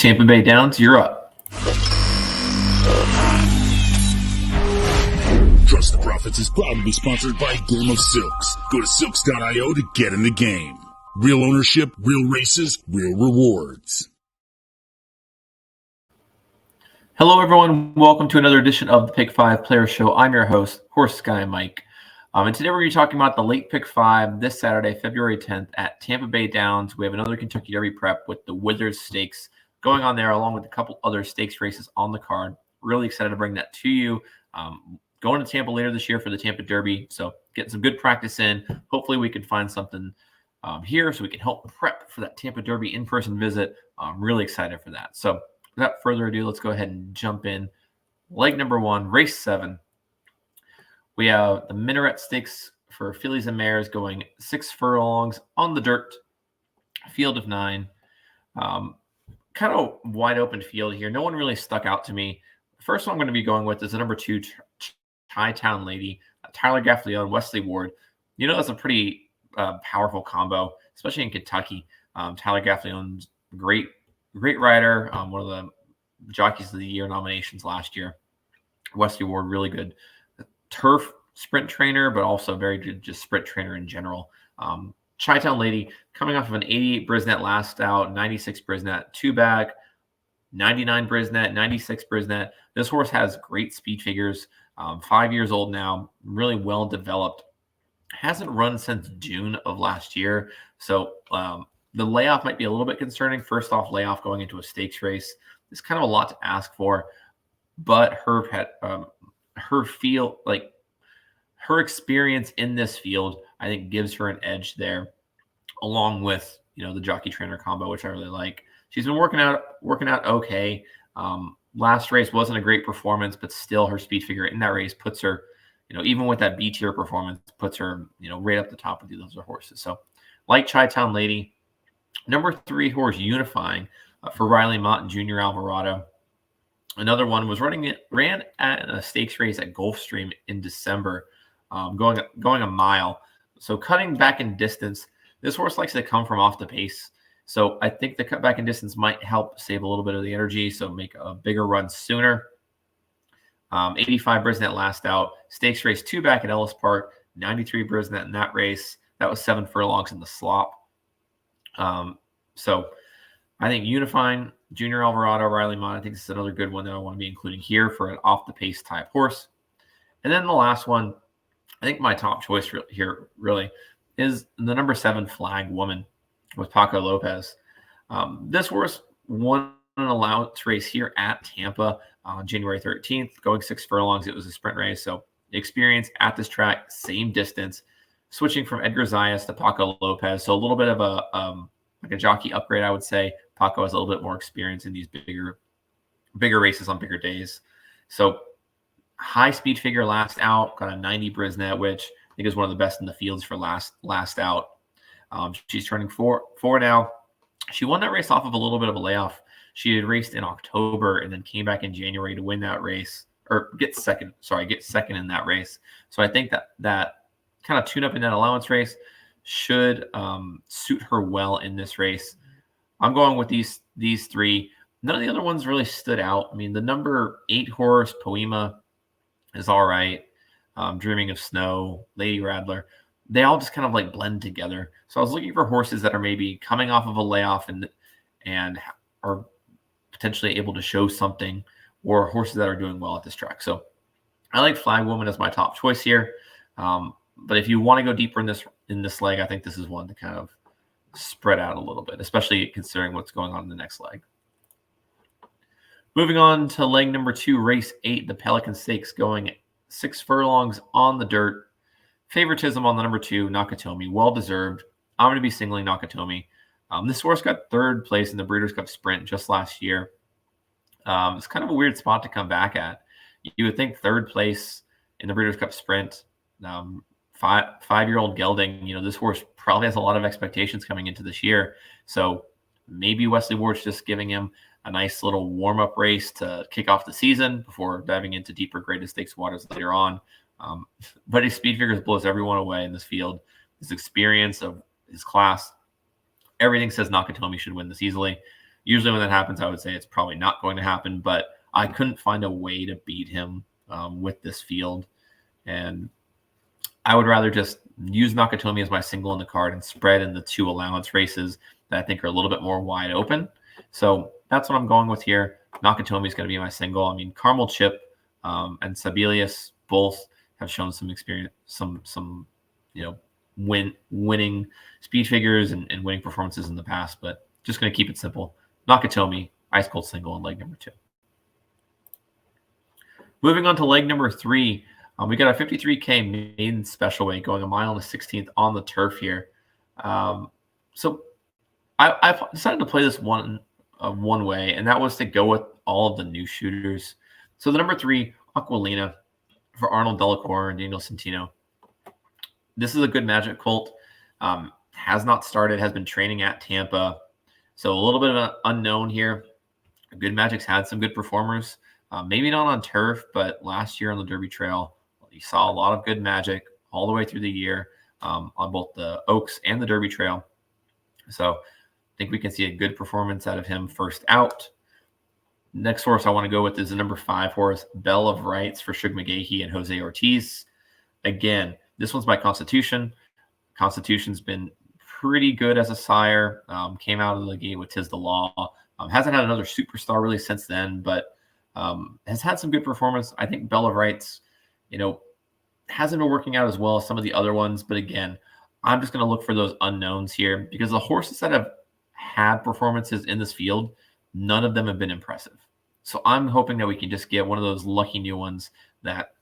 Tampa Bay Downs, you're up. Trust the Profits is proud to be sponsored by Game of Silks. Go to silks.io to get in the game. Real ownership, real races, real rewards. Hello, everyone. Welcome to another edition of the Pick 5 Player Show. I'm your host, Horse Guy Mike. And today we're going to be talking about the late Pick 5 this Saturday, February 10th at Tampa Bay Downs. We have another Kentucky Derby prep with the Withers Stakes going on there, along with a couple other stakes races on the card. Really excited to bring that to you. Going to Tampa later this year for the Tampa Derby, so getting some good practice in. Hopefully we can find something here so we can help prep for that Tampa Derby in-person visit. I'm really excited for that. So without further ado, let's go ahead and jump in. Leg number 1, race 7. We have the Minaret Stakes for fillies and mares going 6 furlongs on the dirt, field of 9. Kind of wide open field here. No one really stuck out to me. The first one I'm going to be going with is the number 2, Chi-Town Lady, Tyler Gaffalione, Wesley Ward. You know, that's a pretty powerful combo, especially in Kentucky. Tyler Gaffalione's great rider, one of the Jockeys of the Year nominations last year. Wesley Ward, really good turf sprint trainer, but also very good just sprint trainer in general. Chi-Town Lady coming off of an 88 Brisnet last out, 96 Brisnet, 2-back, 99 Brisnet, 96 Brisnet. This horse has great speed figures. 5 years old now, really well developed. Hasn't run since June of last year. So the layoff might be a little bit concerning. First off, layoff going into a stakes race is kind of a lot to ask for. But her experience in this field, I think, gives her an edge there, along with the jockey trainer combo, which I really like. She's been working out okay. Last race wasn't a great performance, but still her speed figure in that race puts her, even with that B tier performance, puts her, right up the top of these other horses. So like Chi-Town Lady. Number 3 horse, Unifying, for Riley Mott and Junior Alvarado. Another one ran at a stakes race at Gulfstream in December, going a mile. So cutting back in distance, this horse likes to come from off the pace. So I think the cut back in distance might help save a little bit of the energy, so make a bigger run sooner. 85 Brisnet last out. Stakes race 2-back at Ellis Park. 93 Brisnet in that race. That was 7 furlongs in the slop. So I think Unifying, Junior Alvarado, Riley Mott, I think this is another good one that I want to be including here for an off-the-pace type horse. And then the last one, I think my top choice here really is the number 7 Flag Woman with Paco Lopez. This horse won an allowance race here at Tampa on January 13th, going 6 furlongs. It was a sprint race, so the experience at this track, same distance, switching from Edgar Zayas to Paco Lopez. So a little bit of a jockey upgrade, I would say. Paco has a little bit more experience in these bigger races on bigger days. So high speed figure last out, got a 90 Brisnet, which I think is one of the best in the fields for last out. She's turning 4 now. She won that race off of a little bit of a layoff. She had raced in October and then came back in January to win that race, or get second in that race. So I think that kind of tune up in that allowance race should suit her well in this race. I'm going with these 3. None of the other ones really stood out. I mean, the number 8 horse, Poema, is all right. Dreaming of Snow, Lady Radler, they all just kind of like blend together. So I was looking for horses that are maybe coming off of a layoff and are potentially able to show something, or horses that are doing well at this track. So I like Flag Woman as my top choice here. But if you want to go deeper in this leg, I think this is one to kind of spread out a little bit, especially considering what's going on in the next leg. Moving on to leg number 2, race 8, the Pelican Stakes, going 6 furlongs on the dirt. Favoritism on the number 2, Nakatomi, well-deserved. I'm going to be singling Nakatomi. This horse got 3rd place in the Breeders' Cup Sprint just last year. It's kind of a weird spot to come back at. You would think 3rd place in the Breeders' Cup Sprint, 5-year-old gelding, this horse probably has a lot of expectations coming into this year. So maybe Wesley Ward's just giving him a nice little warm-up race to kick off the season before diving into deeper graded stakes waters later on. But his speed figures blows everyone away in this field. His experience of his class, everything says Nakatomi should win this easily. Usually when that happens, I would say it's probably not going to happen, but I couldn't find a way to beat him with this field. And I would rather just use Nakatomi as my single in the card and spread in the 2 allowance races that I think are a little bit more wide open. So that's what I'm going with here. Nakatomi is going to be my single. I mean, Carmel Chip and Sibelius both have shown some experience, some winning speed figures and winning performances in the past, but just going to keep it simple. Nakatomi, ice cold single in leg number 2. Moving on to leg number 3, we got a 53K maiden special weight going a mile and a 16th on the turf here. So I've decided to play this one way, and that was to go with all of the new shooters. So the number 3, Aquilina, for Arnold Delacour and Daniel Centino. This is a good magic colt. Has not started, has been training at Tampa. So a little bit of an unknown here. Good Magic's had some good performers. Maybe not on turf, but last year on the Derby Trail, you saw a lot of good Magic all the way through the year on both the Oaks and the Derby Trail. So I think we can see a good performance out of him first out. Next horse I want to go with is the number 5 horse, Bell of Rights, for Shug McGahee and Jose Ortiz. Again, this one's by Constitution. Constitution's been pretty good as a sire. Came out of the gate with Tis the Law. Hasn't had another superstar really since then, but has had some good performance. I think Bell of Rights, hasn't been working out as well as some of the other ones. But again, I'm just going to look for those unknowns here because the horses that have had performances in this field, none of them have been impressive. So I'm hoping that we can just get one of those lucky new ones that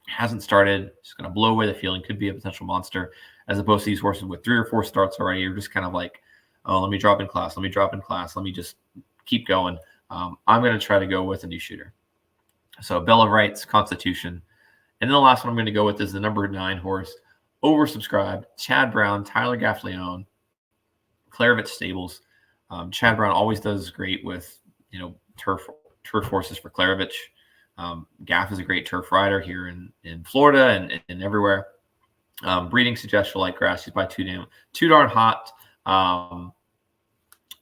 hasn't started, just going to blow away the field and could be a potential monster, as opposed to these horses with 3 or 4 starts already. You're just kind of like, oh, let me drop in class. Let me just keep going. I'm going to try to go with a new shooter. So Bell of Rights, Constitution. And then the last one I'm going to go with is the number 9 horse, oversubscribed, Chad Brown, Tyler Gaffleone, Claravich Stables. Chad Brown always does great with, turf horses for Claravich. Gaff is a great turf rider here in Florida and everywhere. Breeding suggests she'll like grass. She's by too darn hot.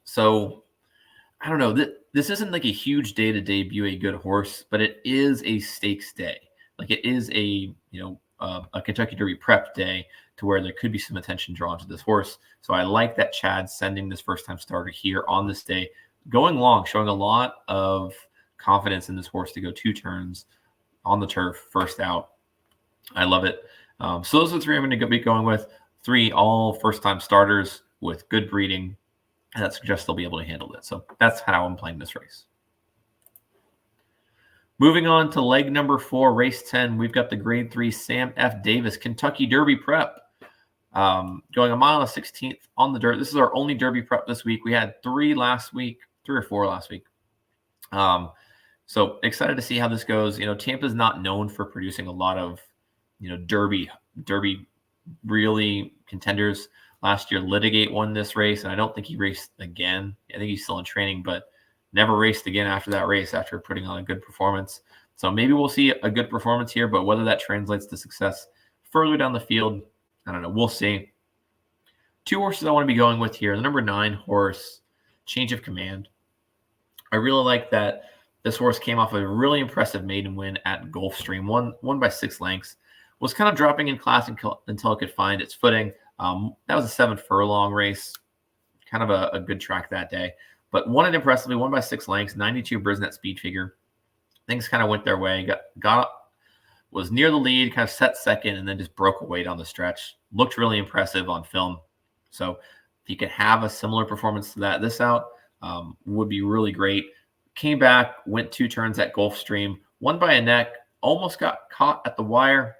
So I don't know. This isn't like a huge day to debut a good horse, but it is a stakes day. Like it is a Kentucky Derby prep day to where there could be some attention drawn to this horse. So I like that Chad's sending this first-time starter here on this day, going long, showing a lot of confidence in this horse to go 2 turns on the turf, first out. I love it. So those are the 3 I'm going to be going with. 3 all first-time starters with good breeding, and that suggests they'll be able to handle it. So that's how I'm playing this race. Moving on to leg number 4, race 10, we've got the grade 3 Sam F. Davis Kentucky Derby prep. Going a mile and a 16th on the dirt. This is our only Derby prep this week. We had 3 or 4 last week. So excited to see how this goes. Tampa's not known for producing a lot of, Derby really contenders. Last year, Litigate won this race, and I don't think he raced again. I think he's still in training, but never raced again after that race after putting on a good performance. So maybe we'll see a good performance here, but whether that translates to success further down the field, I don't know. We'll see. 2 horses I want to be going with here. The number 9 horse, Change of Command. I really like that this horse came off a really impressive maiden win at Gulfstream, won by 6 lengths. Was kind of dropping in class until it could find its footing. That was a 7 furlong race, kind of a good track that day. But won it impressively, won by 6 lengths, 92 Brisnet speed figure. Things kind of went their way. Was near the lead, kind of set second, and then just broke away down the stretch. Looked really impressive on film. So if he could have a similar performance to this out, would be really great. Came back, went 2 turns at Gulfstream, won by a neck, almost got caught at the wire.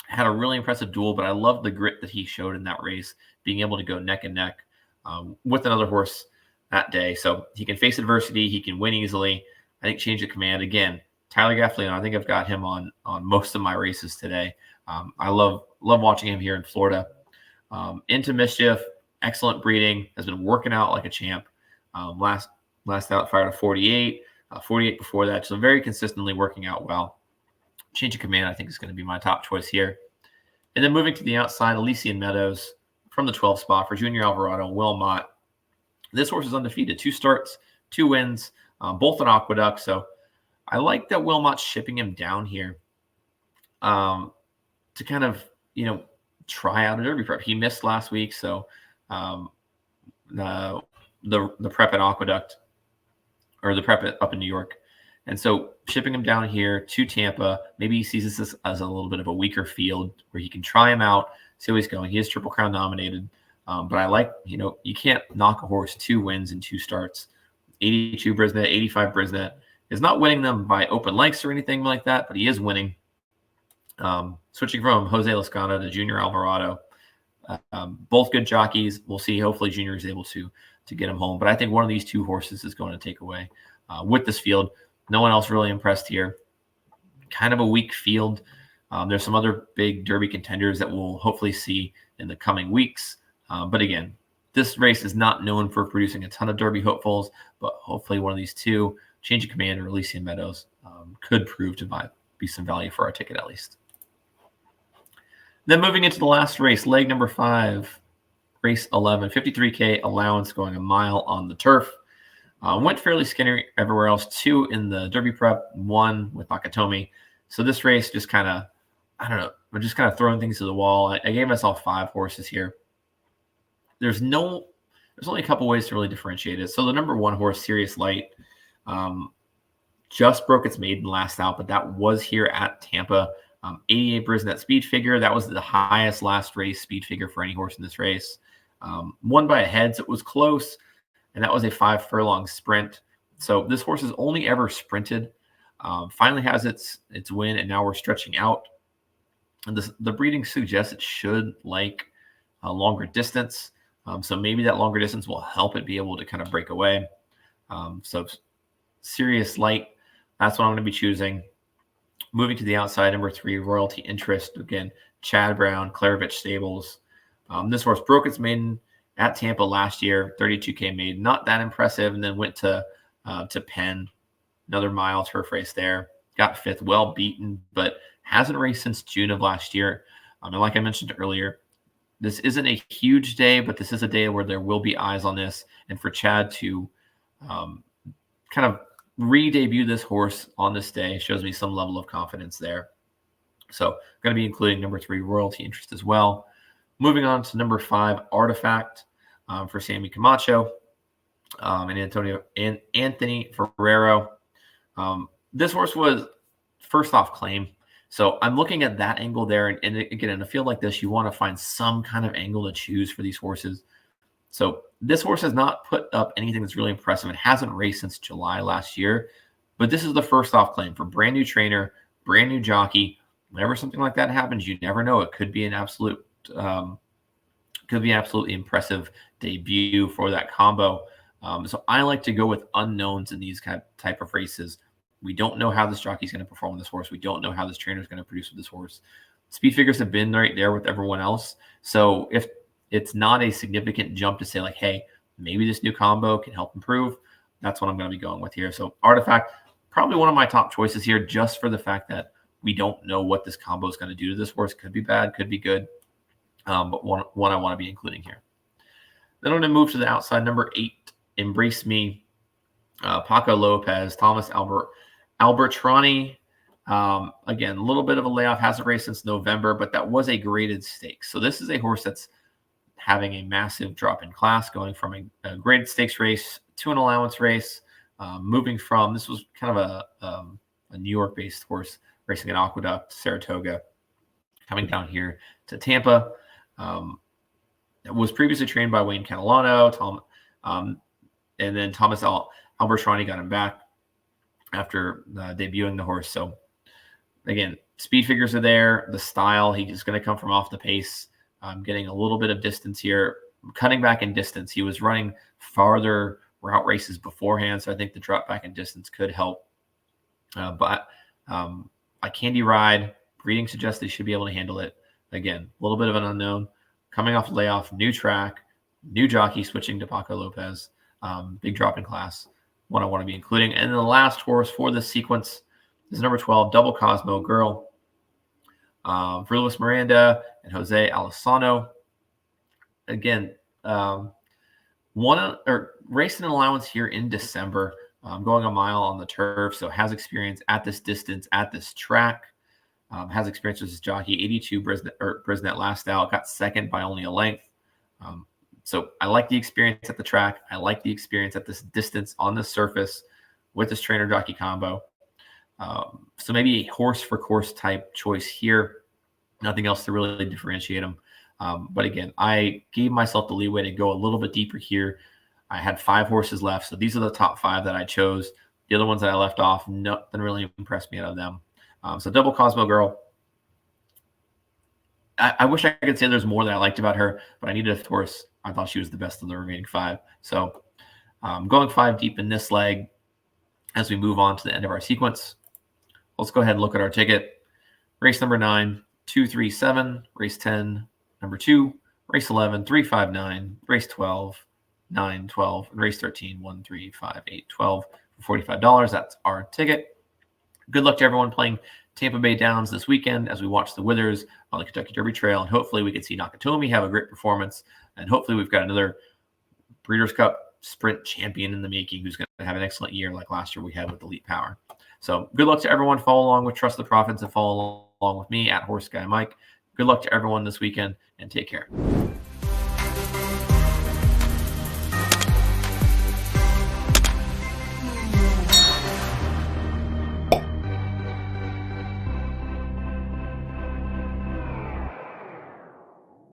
Had a really impressive duel, but I love the grit that he showed in that race, being able to go neck and neck with another horse that day. So he can face adversity. He can win easily. I think Change of Command, again, Tyler Gaffleone, I think I've got him on most of my races today. I love watching him here in Florida. Into Mischief, excellent breeding, has been working out like a champ. Last out fired a 48, 48 before that, so very consistently working out well. Change of Command, I think, is going to be my top choice here. And then moving to the outside, Elysian Meadows from the 12th spot for Junior Alvarado, Will Mott. This horse is undefeated. 2 starts, 2 wins, both an Aqueduct. So I like that Wilmot's shipping him down here to kind of, try out a Derby prep. He missed last week, so the prep at Aqueduct, or the prep up in New York. And so shipping him down here to Tampa, maybe he sees this as a little bit of a weaker field where he can try him out, see how he's going. He is Triple Crown nominated. But I like, you can't knock a horse 2 wins in 2 starts. 82 Brisnet, 85 Brisnet is not winning them by open lengths or anything like that, but he is winning. Switching from Jose Lascano to Junior Alvarado. Both good jockeys. We'll see. Hopefully Junior is able to get him home. But I think one of these 2 horses is going to take away with this field. No one else really impressed here. Kind of a weak field. There's some other big Derby contenders that we'll hopefully see in the coming weeks. But again, this race is not known for producing a ton of Derby hopefuls, but hopefully one of these 2, Change of Command or Elysian Meadows, could prove to be some value for our ticket at least. Then moving into the last race, leg number 5, race 11, 53K allowance going a mile on the turf. Went fairly skinny everywhere else. 2 in the Derby prep, 1 with Nakatomi. So this race just kind of, I don't know, we're just kind of throwing things to the wall. I gave myself 5 horses here. There's only a couple ways to really differentiate it. So the number 1 horse, Serious Light, just broke its maiden last out, but that was here at Tampa. 88 Brisnet speed figure. That was the highest last race speed figure for any horse in this race. Won by a head, so it was close, and that was a 5 furlong sprint. So this horse has only ever sprinted. Finally has its win, and now we're stretching out. And the breeding suggests it should like a longer distance. So maybe that longer distance will help it be able to kind of break away. So Serious Light, that's what I'm going to be choosing. Moving to the outside, number 3, Royalty Interest. Again, Chad Brown, Clarovich Stables. This horse broke its maiden at Tampa last year, 32K maiden. Not that impressive, and then went to Penn. Another mile turf race there. Got 5th, well beaten, but hasn't raced since June of last year. And like I mentioned earlier, this isn't a huge day, but this is a day where there will be eyes on this. And for Chad to kind of re-debut this horse on this day shows me some level of confidence there. So I'm going to be including number 3, Royalty Interest as well. Moving on to number 5, Artifact for Sammy Camacho and Anthony Ferrero. This horse was first off claim. So I'm looking at that angle there. And again, in a field like this, you want to find some kind of angle to choose for these horses. So this horse has not put up anything that's really impressive. It hasn't raced since July last year. But this is the first off claim for brand new trainer, brand new jockey. Whenever something like that happens, you never know. It could be an absolutely impressive debut for that combo. So I like to go with unknowns in these type of races. We don't know how this jockey is going to perform with this horse. We don't know how this trainer is going to produce with this horse. Speed figures have been right there with everyone else. So if it's not a significant jump to say like, hey, maybe this new combo can help improve, that's what I'm going to be going with here. So Artifact, probably one of my top choices here, just for the fact that we don't know what this combo is going to do to this horse. Could be bad, could be good. But one I want to be including here. Then I'm going to move to the outside, number 8, Embrace Me, Paco Lopez, Thomas Albertrani. Again, a little bit of a layoff, hasn't raced since November, but that was a graded stakes. So this is a horse that's having a massive drop in class, going from a graded stakes race to an allowance race, moving from, this was kind of a New York-based horse racing at Aqueduct, Saratoga, coming down here to Tampa. Was previously trained by Wayne Catalano, and then Thomas Albertrani got him back after debuting the horse. So again, speed figures are there. The style, he's going to come from off the pace. Getting a little bit of distance here, cutting back in distance. He was running farther route races beforehand, so I think the drop back in distance could help. But a Candy Ride, breeding suggests they should be able to handle it. Again, a little bit of an unknown. Coming off layoff, new track, new jockey switching to Paco Lopez. Big drop in class. One I want to be including. And then the last horse for this sequence is number 12, Double Cosmo Girl. For Luis Miranda and Jose Alessano. Again, racing an allowance here in December. Going a mile on the turf, so has experience at this distance, at this track. Has experience with his jockey, 82 Brisnet last out, got second by only a length. So I like the experience at the track. I like the experience at this distance on the surface with this trainer jockey combo. So maybe a horse for course type choice here. Nothing else to really differentiate them. But again, I gave myself the leeway to go a little bit deeper here. I had 5 horses left. So these are the top 5 that I chose. The other ones that I left off, nothing really impressed me out of them. So Double Cosmo Girl. I wish I could say there's more that I liked about her, but I needed a horse. I thought she was the best of the remaining 5. So going 5 deep in this leg as we move on to the end of our sequence. Let's go ahead and look at our ticket. Race number 9, 237. Race 10, number 2. Race 11, 359. Race 12, 9, 12. And race 13, 1, 3, 5, 8, 12 for $45. That's our ticket. Good luck to everyone playing Tampa Bay Downs this weekend as we watch the Withers on the Kentucky Derby Trail. And hopefully we can see Nakatomi have a great performance. And hopefully we've got another Breeders' Cup Sprint champion in the making who's going to have an excellent year like last year we had with Elite Power. So good luck to everyone. Follow along with Trust the Profits and follow along with me at Horse Guy Mike. Good luck to everyone this weekend and take care.